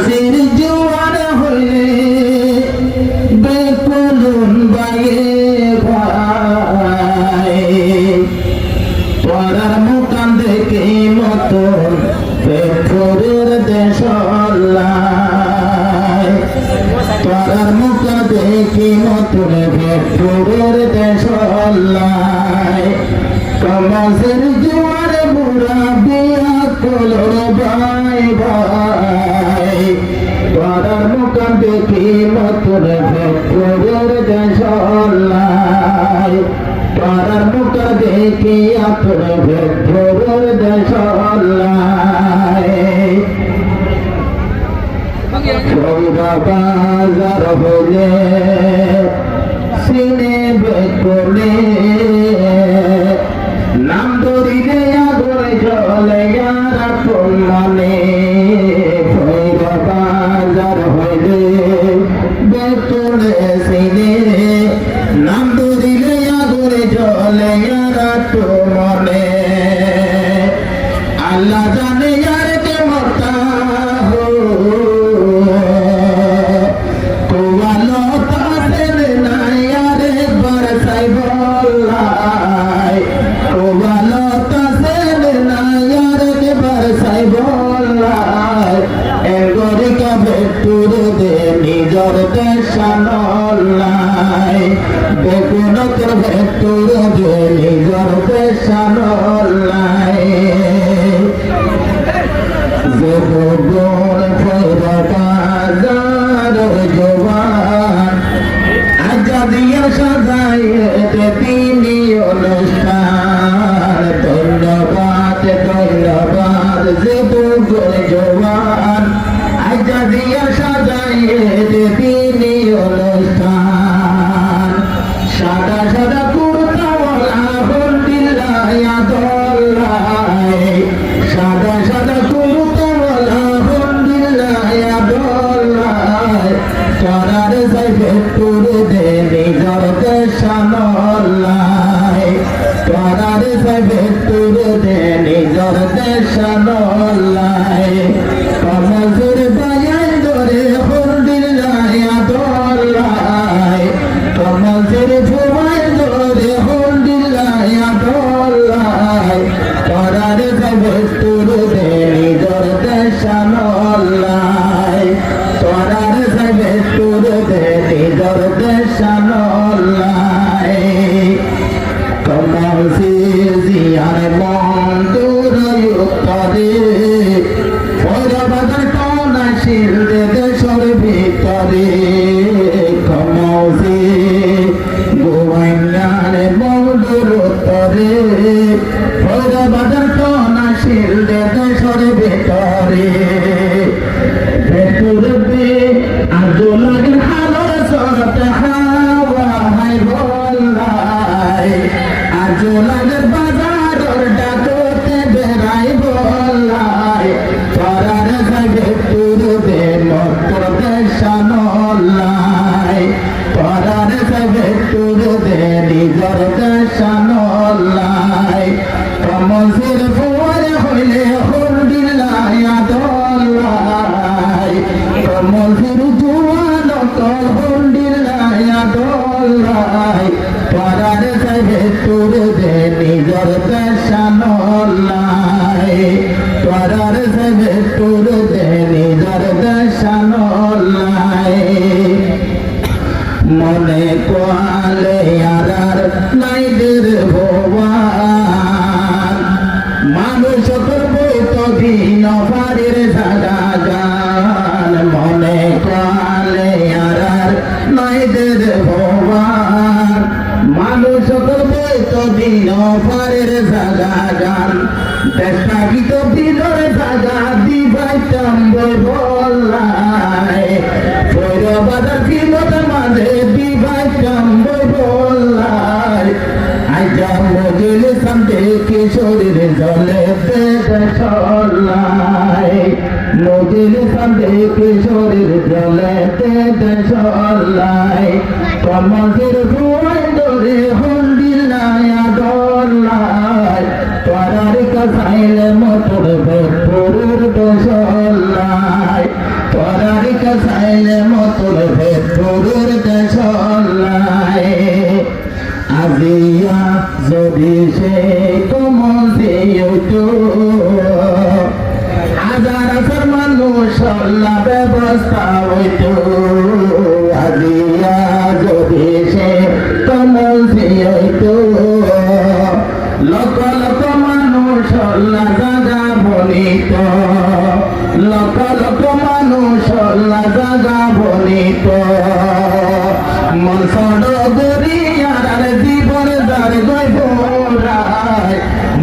সির জোয়ার হইলে বেকুলুন বাইয়ে ভাই পরার মুকান দেখে মতন পেট্রোলের দেশ পরার মুকান দেখে মতন পেট্রোলের দেশ কমাসের জোয়ারে বুড়া বিয়া কলর ভাই ভাই পরার মুকান দেখে মতন পেট্রোলের দেশ পরার মুকান দেখে আপনার পেট্রোলের দেশ বাজার হলে সিনে বেকলে নাম ধরিলে আগরে চলে মনে বাজার হইলে বেকলে সিনে নাম ধরিলে আগরে চলে মনে আল্লাহ জানে यार के मरता हो तो वालो तासेर ना यार बरसाई बोलाई तो वालो तासेर ना यार के बरसाई बोलाई एगोरी का बेटूर दे निजर देशानलाई बेकुन कर बेटूर दे निजर देशानलाई জবর ফয়দা বাজার জওয়ান আজাদিয়া সাজাইতে তিনি অনুষ্ঠান ধন্যবাদ জবর জওয়ান আজাদিয়া সাজাইতে তিনি অনুষ্ঠান সাদা সাদা কুর্তাওয়ালা আলহামদুলিল্লাহ আদল্লাহ সাদা সাদা পরার যাইবে তুরে দে নিজর দেশানলাই পরার যাইবে তুরে দে নিজর দেশানলাই কমজুর বায়াই ধরে হরদিল্লাহ আদল্লাই কমজুর ভুয়াই ধরে হরদিল্লাহ আদল্লাই পরার যাইবে তুরে দে নিজর দেশানলাই পরার যাইবে তুরে দে নিজর দেশানলাই কমাউসি জিয়ার মন দূরই উত্তরে পয়রা বাজার টনা শিল দে দেশর ভিতরে কমাউসি গোয়াইনার মন দূর উত্তরে পয়রা বাজার টনা শিল দে দেশর ভিতরে বেতুরবে আজো লাগে হালর সরতে হাওয়া হাই বলাই আজো লাগে বাজারর ডাকতে বেড়াই বলাই পরার যাইবে তুরবে মত দেশানলাই পরার যাইবে তুরবে নিজর দেশানলাই কমজের ফুয়ারে হইলে হরদিল্লাহ আদল্লাই কমজের জোয়ান কল হরদিল্লাহ আদল্লাই পরার যাইবে তুরবে নিজর দেশানলাই পরার যাইবে তুরবে নিজর দেশানলাই মনে কোয়ালে আর নাইদের ভোয়ান মানুষ করবই তো ভিন্ন পারের জাগা গান মনে কোয়ালে আর নাইদের ভোয়ান মানুষ করবই তো ভিন্ন পারের জাগা গান দেশটা কি তো ভিতর জাগা দিবাইতাম বলাই বাজার কিমত মাঝে দিবাইতাম বলাই আইজা মজিল সামনে কিশোরের জলে দেশলাই মজিল সামনে কিশোরের জলে দেশলাই কমজের ভুয়াই ধরে হলদিল্লাহ আদল্লাই পরার কাছাইলে মোটর ভেতরের দেশলাই চাইলে মতন ভেতরের দেশলাই আজিয়া যদি সে কমতে হইতো হাজার হাজার মানুষ ব্যবস্থা হইতো আজিয়া যদি সে কমতে হইতো লক্ষ লক্ষ মানুষ জাগা বলিত লক্ষ লক্ষ মানুষ জাগা বলিত মন সড় গরিয়ার জীবন দার গইবরায়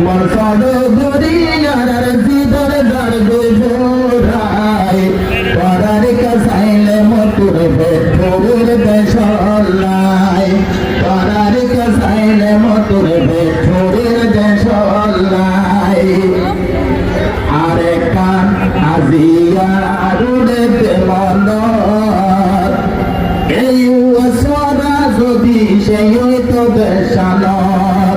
মন সড় গরিয়ার জীবন দার গইবরায় পরার কাছাইলে মতুর ভেতরের দেশলাই পরার কাছাইলে মতুর ভেতরের দেশলাই আরে কান আজিয়া রুড়েতে মন এই সদা যদি সেই হইতো দেশালর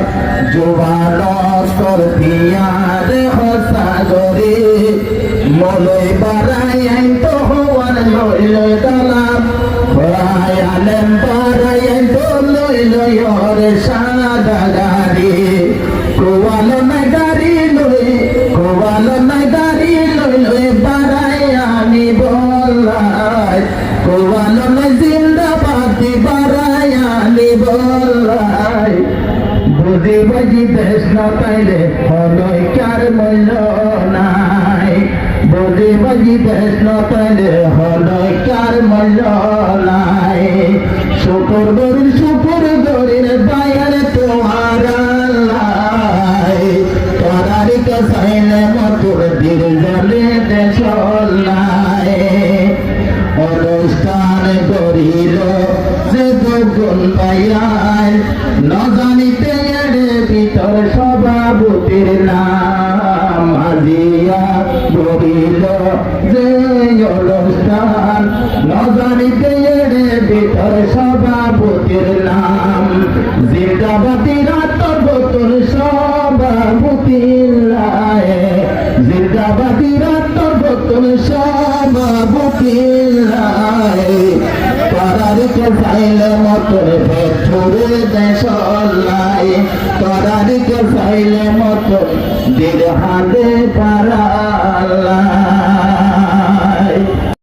জোয়ানত করতিয়ার হসাগরে মলই বাড়াই আইতো হওয়ার লইল দালাম ভাই আলেম বাড়াই আইতো লইল ওরে সাদা গাড়ি কোয়াল নাই গাড়ি লই কোয়াল নাই গাড়ি লই বাড়াই আমি বলাই কোয়াল নাই জিন্দাবাদি বাড়াই আমি বলাই বুঝি বুঝি দেশ না পাইলে হলই কার মূল্য নাই বুঝি বুঝি দেশ না পাইলে হলই কার মূল্য নাই শুকর গরির বায়ার তোমার আল্লাহ করার কাছাইলে মতুর দিল জলে দেশলাই অনুষ্ঠান করিল যে দুগুণ পাইয়াই ন জানিতে এর ভিতর সভাপতির নাম আজিয়া করিল যে অনুষ্ঠান ন জানিতে এর ভিতর সভাপতির নাম জিন্দাবাদীর আত্মবোতল সভাপতির রায় জিন্দাবাদীর আত্মবোতল সভাপতির রায় করার চাইলে মতন ভেতরের দেশলাই করার চাইলে মতন দিল হাতে পারা